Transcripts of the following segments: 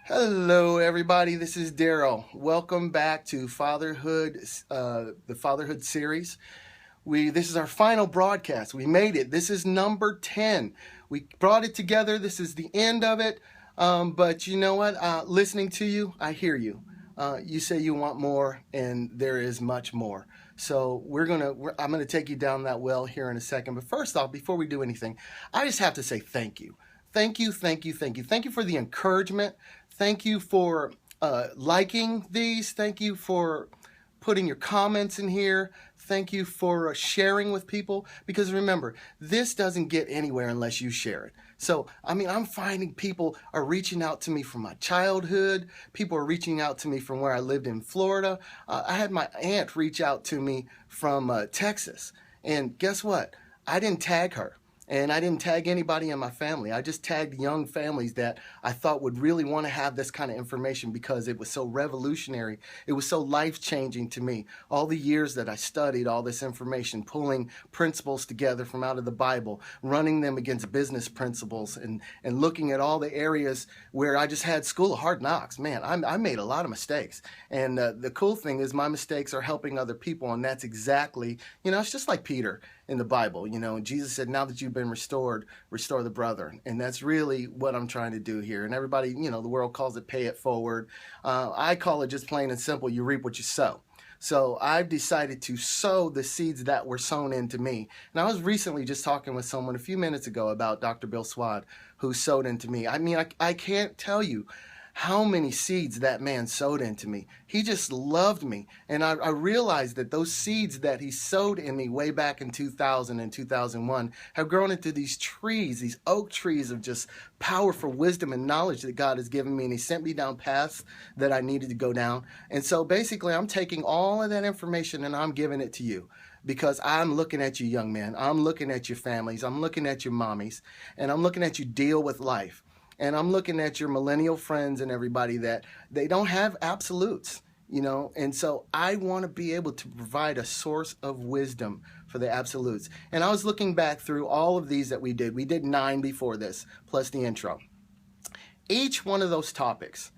Hello, everybody. This is Daryl. Welcome back to Fatherhood, the Fatherhood series. This is our final broadcast. We made it. This is number 10. We brought it together. This is the end of it. But you know what? Listening to you, I hear you. You say you want more, and there is much more. So I'm gonna take you down that well here in a second. But first off, before we do anything, I just have to say thank you. Thank you, thank you, thank you. Thank you for the encouragement. Thank you for liking these. Thank you for putting your comments in here. Thank you for sharing with people. Because remember, this doesn't get anywhere unless you share it. So, I'm finding people are reaching out to me from my childhood. People are reaching out to me from where I lived in Florida. I had my aunt reach out to me from Texas. And guess what? I didn't tag her. And I didn't tag anybody in my family. I just tagged young families that I thought would really want to have this kind of information because it was so revolutionary. It was so life-changing to me. All the years that I studied all this information, pulling principles together from out of the Bible, running them against business principles, and looking at all the areas where I just had school of hard knocks. Man, I made a lot of mistakes. And the cool thing is my mistakes are helping other people, and that's exactly, it's just like Peter in the Bible, and Jesus said, now that you've been restored, restore the brother. And that's really what I'm trying to do here. And everybody, the world calls it pay it forward. I call it just plain and simple, you reap what you sow. So I've decided to sow the seeds that were sown into me. And I was recently just talking with someone a few minutes ago about Dr. Bill Swad, who sowed into me. I can't tell you how many seeds that man sowed into me. He just loved me. And I realized that those seeds that he sowed in me way back in 2000 and 2001 have grown into these trees, these oak trees of just powerful wisdom and knowledge that God has given me. And he sent me down paths that I needed to go down. And so basically I'm taking all of that information and I'm giving it to you. Because I'm looking at you young men. I'm looking at your families. I'm looking at your mommies. And I'm looking at you deal with life. And I'm looking at your millennial friends and everybody that they don't have absolutes, and so I want to be able to provide a source of wisdom for the absolutes. And I was looking back through all of these that we did. We did 9 before this, plus the intro. Each one of those topics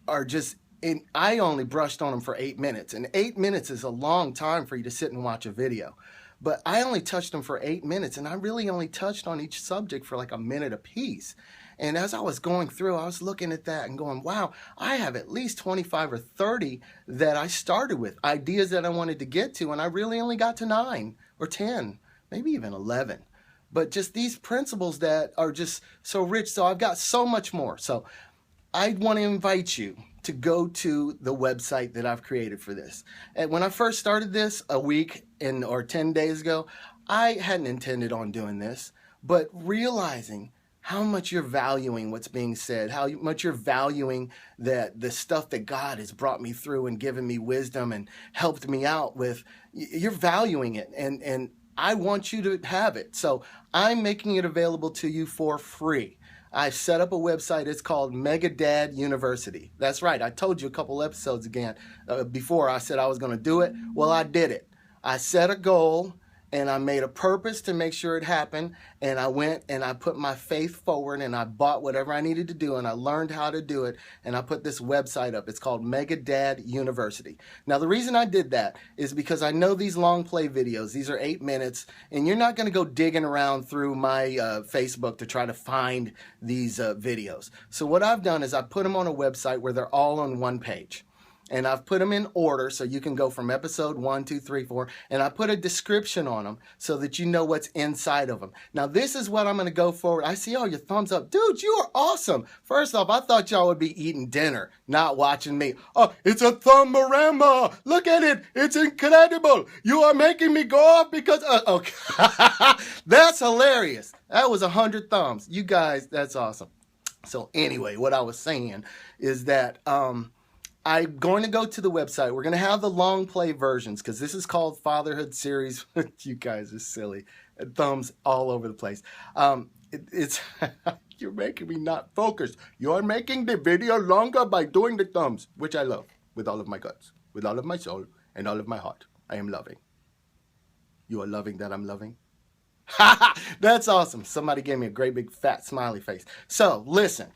are just, and I only brushed on them for 8 minutes. And 8 minutes is a long time for you to sit and watch a video. But I only touched them for 8 minutes, and I really only touched on each subject for like a minute apiece. And as I was going through, I was looking at that and going, wow, I have at least 25 or 30 that I started with, ideas that I wanted to get to, and I really only got to 9 or 10, maybe even 11. But just these principles that are just so rich. So I've got so much more. So I want to invite you to go to the website that I've created for this. And when I first started this a week or 10 days ago, I hadn't intended on doing this, but realizing how much you're valuing what's being said, how much you're valuing that the stuff that God has brought me through and given me wisdom and helped me out with, you're valuing it. And I want you to have it. So I'm making it available to you for free. I've set up a website. It's called MegaDad University. That's right. I told you a couple episodes before I said I was going to do it. Well, I did it. I set a goal. And I made a purpose to make sure it happened. And I went and I put my faith forward and I bought whatever I needed to do and I learned how to do it. And I put this website up. It's called MegaDad University. Now, the reason I did that is because I know these long play videos, these are 8 minutes, and you're not going to go digging around through my Facebook to try to find these videos. So what I've done is I put them on a website where they're all on one page. And I've put them in order so you can go from episode 1, 2, 3, 4. And I put a description on them so that you know what's inside of them. Now, this is what I'm going to go forward. I see all your thumbs up. Dude, you are awesome. First off, I thought y'all would be eating dinner, not watching me. Oh, it's a thumbarama. Look at it. It's incredible. You are making me go off because... okay. That's hilarious. That was 100 thumbs. You guys, that's awesome. So anyway, what I was saying is that... I'm going to go to the website. We're going to have the long play versions because this is called Fatherhood Series. You guys are silly. Thumbs all over the place. It's you're making me not focus. You're making the video longer by doing the thumbs, which I love with all of my guts, with all of my soul, and all of my heart. I am loving. You are loving that I'm loving? That's awesome. Somebody gave me a great big fat smiley face. So listen,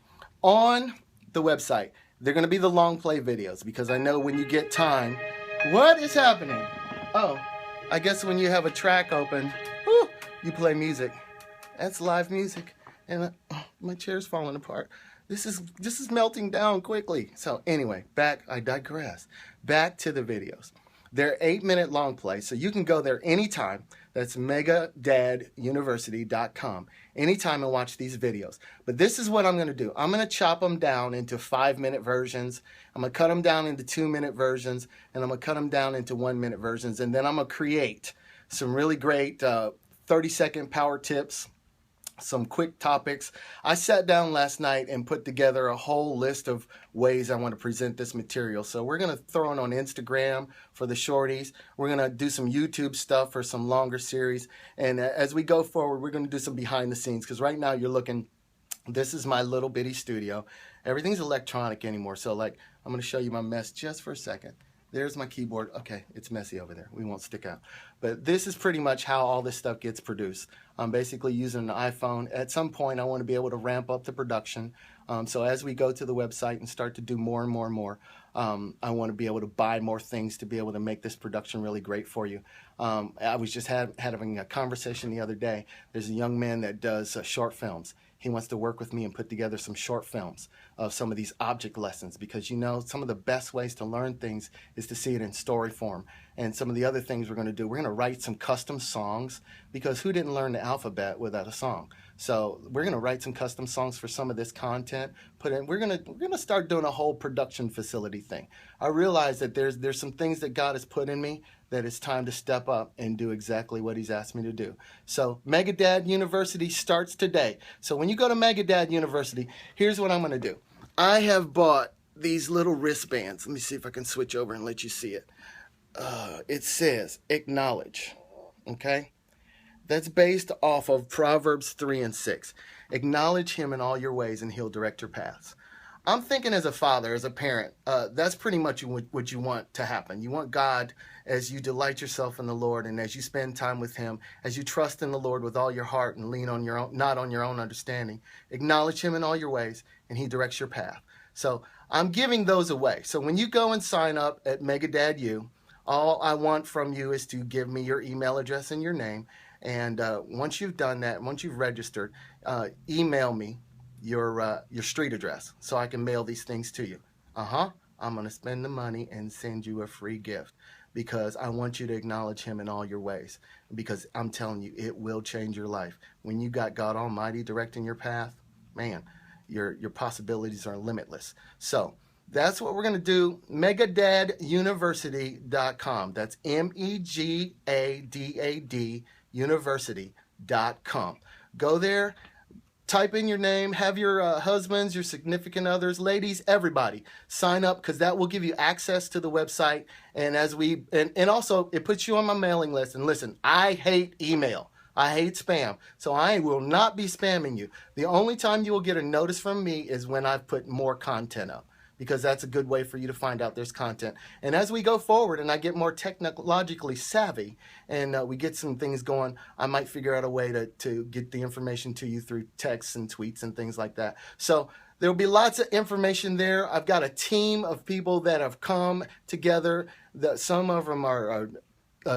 on the website. They're going to be the long play videos because I know when you get time. What is happening? Oh, I guess when you have a track open, whew, you play music. That's live music. And my chair's falling apart. This is melting down quickly. So anyway, I digress. Back to the videos. They're 8-minute long plays, so you can go there anytime. That's MegaDadUniversity.com. Anytime and watch these videos. But this is what I'm going to do. I'm going to chop them down into 5-minute versions. I'm going to cut them down into 2-minute versions, and I'm going to cut them down into 1-minute versions. And then I'm going to create some really great 30-second power tips, some quick topics. I sat down last night and put together a whole list of ways I want to present this material. So we're going to throw it on Instagram for the shorties. We're going to do some YouTube stuff for some longer series. And as we go forward, we're going to do some behind the scenes because right now you're looking, this is my little bitty studio. Everything's electronic anymore. So like, I'm going to show you my mess just for a second. There's my keyboard. Okay, it's messy over there. We won't stick out. But this is pretty much how all this stuff gets produced. I'm basically using an iPhone. At some point, I want to be able to ramp up the production. So as we go to the website and start to do more and more and more, I want to be able to buy more things to be able to make this production really great for you. I was just having a conversation the other day. There's a young man that does short films. He wants to work with me and put together some short films of some of these object lessons because, you know, some of the best ways to learn things is to see it in story form. And some of the other things we're going to do, we're going to write some custom songs because who didn't learn the alphabet without a song? So we're going to write some custom songs for some of this content. We're going to start doing a whole production facility thing. I realize that there's some things that God has put in me that it's time to step up and do exactly what he's asked me to do. So MegaDad University starts today. So when you go to MegaDad University, here's what I'm going to do. I have bought these little wristbands. Let me see if I can switch over and let you see it. It says acknowledge, okay? That's based off of Proverbs 3:6. Acknowledge him in all your ways and he'll direct your paths. I'm thinking as a father, as a parent, that's pretty much what you want to happen. You want God, as you delight yourself in the Lord and as you spend time with him, as you trust in the Lord with all your heart and lean on your own, not on your own understanding. Acknowledge him in all your ways and he directs your path. So I'm giving those away. So when you go and sign up at MegaDad U, all I want from you is to give me your email address and your name. And once you've done that, once you've registered, email me your street address so I can mail these things to you. I'm going to spend the money and send you a free gift because I want you to acknowledge him in all your ways. Because I'm telling you, it will change your life. When you got God Almighty directing your path, man, your possibilities are limitless. So that's what we're going to do. MegaDadUniversity.com. That's MEGADAD University.com. Go there, type in your name, have your husbands, your significant others, ladies, everybody sign up because that will give you access to the website. And and also it puts you on my mailing list. And listen, I hate email. I hate spam. So I will not be spamming you. The only time you will get a notice from me is when I've put more content up, because that's a good way for you to find out there's content. And as we go forward and I get more technologically savvy and we get some things going, I might figure out a way to get the information to you through texts and tweets and things like that. So there will be lots of information there. I've got a team of people that have come together. Some of them are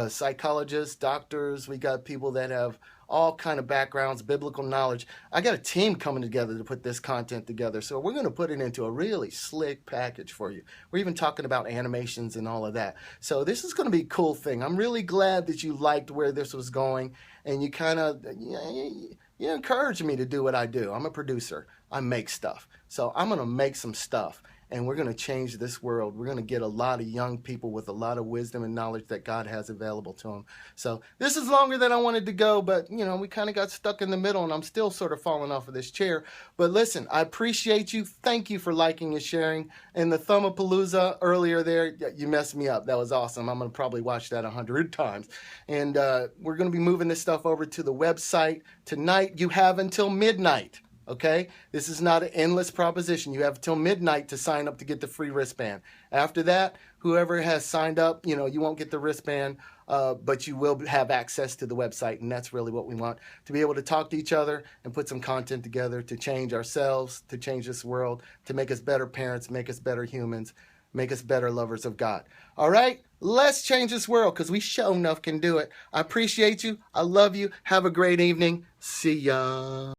psychologists, doctors. We got people that have all kind of backgrounds, biblical knowledge. I got a team coming together to put this content together. So we're going to put it into a really slick package for you. We're even talking about animations and all of that. So this is going to be a cool thing. I'm really glad that you liked where this was going and you kind of, you encouraged me to do what I do. I'm a producer. I make stuff. So I'm going to make some stuff. And we're going to change this world. We're going to get a lot of young people with a lot of wisdom and knowledge that God has available to them. So this is longer than I wanted to go, but, we kind of got stuck in the middle, and I'm still sort of falling off of this chair. But listen, I appreciate you. Thank you for liking and sharing. And the Thumbapalooza earlier there, you messed me up. That was awesome. I'm going to probably watch that 100 times. And we're going to be moving this stuff over to the website tonight. You have until midnight. Okay, this is not an endless proposition. You have till midnight to sign up to get the free wristband. After that, whoever has signed up, you won't get the wristband but you will have access to the website, and that's really what we want, to be able to talk to each other and put some content together to change ourselves, to change this world, to make us better parents, make us better humans, make us better lovers of God. All right, let's change this world, because we sure enough can do it. I appreciate you. I love you. Have a great evening. See ya.